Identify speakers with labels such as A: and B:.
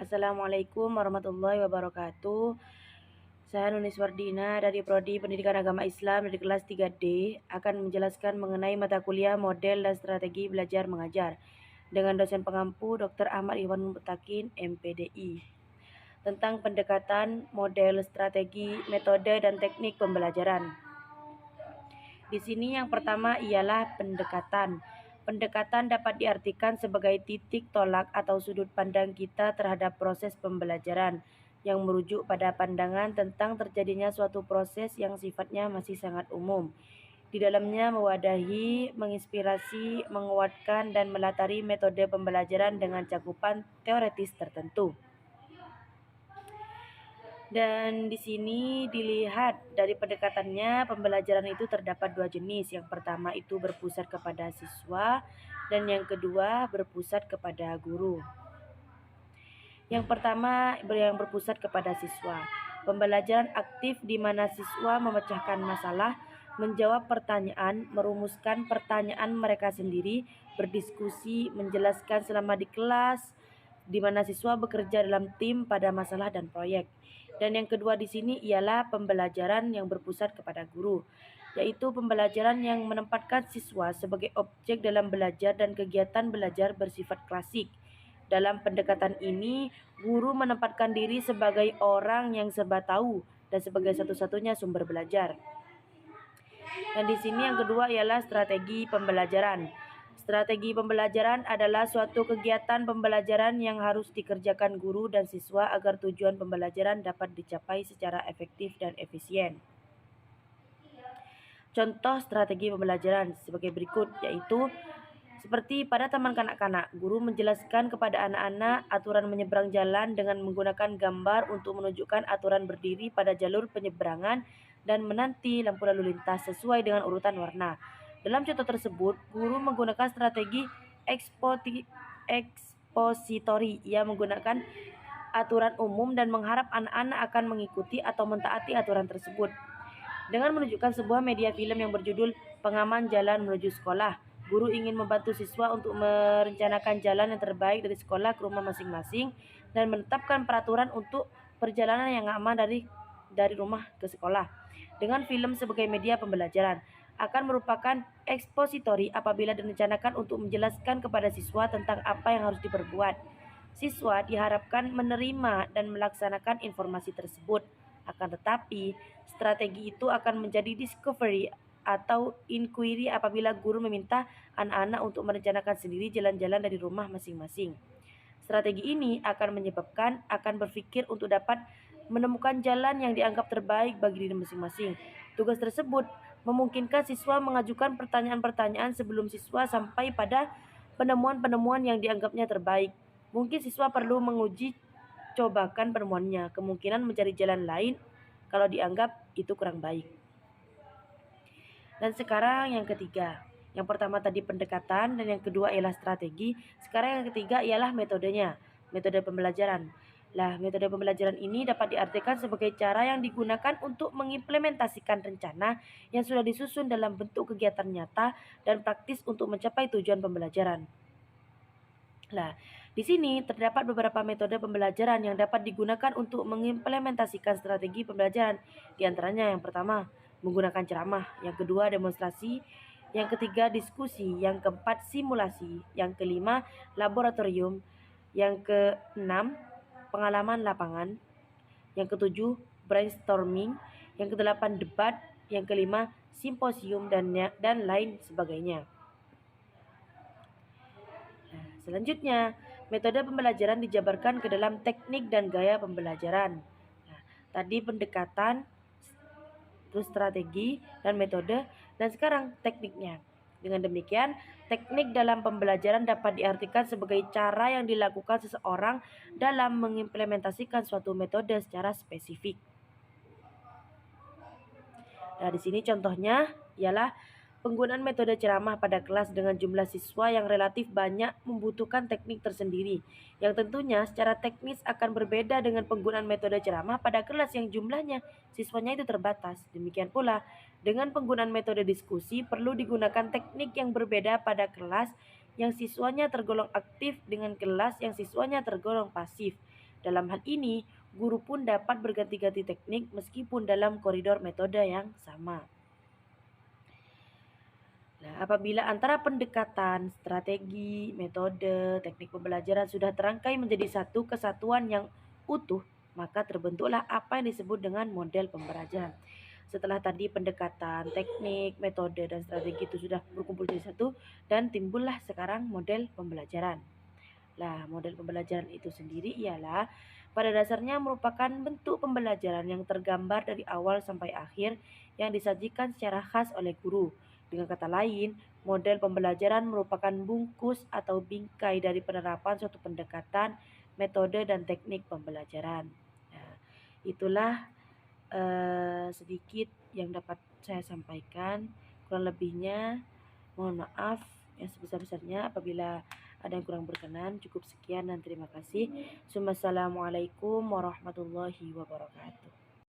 A: Assalamualaikum warahmatullahi wabarakatuh. Saya Nunis Wardina dari Prodi Pendidikan Agama Islam dari kelas 3D akan menjelaskan mengenai mata kuliah model dan strategi belajar mengajar dengan dosen pengampu Dr. Ahmad Iwan Mutakin, MPDI, tentang pendekatan, model, strategi, metode, dan teknik pembelajaran. Di sini yang pertama ialah pendekatan. Pendekatan dapat diartikan sebagai titik tolak atau sudut pandang kita terhadap proses pembelajaran yang merujuk pada pandangan tentang terjadinya suatu proses yang sifatnya masih sangat umum. Di dalamnya mewadahi, menginspirasi, menguatkan, dan melatari metode pembelajaran dengan cakupan teoretis tertentu. Dan di sini dilihat dari pendekatannya, pembelajaran itu terdapat dua jenis. Yang pertama itu berpusat kepada siswa dan yang kedua berpusat kepada guru. Yang pertama yang berpusat kepada siswa. Pembelajaran aktif di mana siswa memecahkan masalah, menjawab pertanyaan, merumuskan pertanyaan mereka sendiri, berdiskusi, menjelaskan selama di kelas, di mana siswa bekerja dalam tim pada masalah dan proyek. Dan yang kedua di sini ialah pembelajaran yang berpusat kepada guru, yaitu pembelajaran yang menempatkan siswa sebagai objek dalam belajar dan kegiatan belajar bersifat klasik. Dalam pendekatan ini, guru menempatkan diri sebagai orang yang serba tahu dan sebagai satu-satunya sumber belajar. Dan di sini yang kedua ialah strategi pembelajaran. Strategi pembelajaran adalah suatu kegiatan pembelajaran yang harus dikerjakan guru dan siswa agar tujuan pembelajaran dapat dicapai secara efektif dan efisien. Contoh strategi pembelajaran sebagai berikut, yaitu seperti pada taman kanak-kanak, guru menjelaskan kepada anak-anak aturan menyeberang jalan dengan menggunakan gambar untuk menunjukkan aturan berdiri pada jalur penyeberangan dan menanti lampu lalu lintas sesuai dengan urutan warna. Dalam contoh tersebut, guru menggunakan strategi ekspositori. Ia menggunakan aturan umum dan mengharap anak-anak akan mengikuti atau mentaati aturan tersebut. Dengan menunjukkan sebuah media film yang berjudul Pengaman Jalan Menuju Sekolah, guru ingin membantu siswa untuk merencanakan jalan yang terbaik dari sekolah ke rumah masing-masing dan menetapkan peraturan untuk perjalanan yang aman dari rumah ke sekolah. Dengan film sebagai media pembelajaran akan merupakan ekspositori apabila direncanakan untuk menjelaskan kepada siswa tentang apa yang harus diperbuat. Siswa diharapkan menerima dan melaksanakan informasi tersebut. Akan tetapi, strategi itu akan menjadi discovery atau inquiry apabila guru meminta anak-anak untuk merencanakan sendiri jalan-jalan dari rumah masing-masing. Strategi ini akan menyebabkan akan berpikir untuk dapat menemukan jalan yang dianggap terbaik bagi diri masing-masing. Tugas tersebut memungkinkan siswa mengajukan pertanyaan-pertanyaan sebelum siswa sampai pada penemuan-penemuan yang dianggapnya terbaik. Mungkin siswa perlu menguji cobakan penemuannya, kemungkinan mencari jalan lain kalau dianggap itu kurang baik. Dan sekarang yang ketiga. Yang pertama tadi pendekatan dan yang kedua ialah strategi. Sekarang yang ketiga ialah metodenya, metode pembelajaran. Metode pembelajaran ini dapat diartikan sebagai cara yang digunakan untuk mengimplementasikan rencana yang sudah disusun dalam bentuk kegiatan nyata dan praktis untuk mencapai tujuan pembelajaran. Di sini terdapat beberapa metode pembelajaran yang dapat digunakan untuk mengimplementasikan strategi pembelajaran. Di antaranya yang pertama, menggunakan ceramah, yang kedua demonstrasi, yang ketiga diskusi, yang keempat simulasi, yang kelima laboratorium, yang keenam pengalaman lapangan, yang ketujuh brainstorming, yang kedelapan debat, yang kelima simposium dan lain sebagainya. Selanjutnya, metode pembelajaran dijabarkan ke dalam teknik dan gaya pembelajaran. Tadi pendekatan, terus strategi dan metode, dan sekarang tekniknya. Dengan demikian, teknik dalam pembelajaran dapat diartikan sebagai cara yang dilakukan seseorang dalam mengimplementasikan suatu metode secara spesifik. Di sini contohnya ialah penggunaan metode ceramah pada kelas dengan jumlah siswa yang relatif banyak membutuhkan teknik tersendiri, yang tentunya secara teknis akan berbeda dengan penggunaan metode ceramah pada kelas yang jumlahnya siswanya itu terbatas. Demikian pula, dengan penggunaan metode diskusi perlu digunakan teknik yang berbeda pada kelas yang siswanya tergolong aktif dengan kelas yang siswanya tergolong pasif. Dalam hal ini, guru pun dapat berganti-ganti teknik meskipun dalam koridor metode yang sama. Nah, apabila antara pendekatan, strategi, metode, teknik pembelajaran sudah terangkai menjadi satu kesatuan yang utuh, maka terbentuklah apa yang disebut dengan model pembelajaran. Setelah tadi pendekatan, teknik, metode, dan strategi itu sudah berkumpul jadi satu, dan timbullah sekarang model pembelajaran. Nah, model pembelajaran itu sendiri ialah pada dasarnya merupakan bentuk pembelajaran yang tergambar dari awal sampai akhir yang disajikan secara khas oleh guru. Dengan kata lain, model pembelajaran merupakan bungkus atau bingkai dari penerapan suatu pendekatan, metode, dan teknik pembelajaran. Nah, itulah sedikit yang dapat saya sampaikan. Kurang lebihnya mohon maaf yang sebesar-besarnya apabila ada yang kurang berkenan. Cukup sekian dan terima kasih. Wassalamualaikum warahmatullahi wabarakatuh.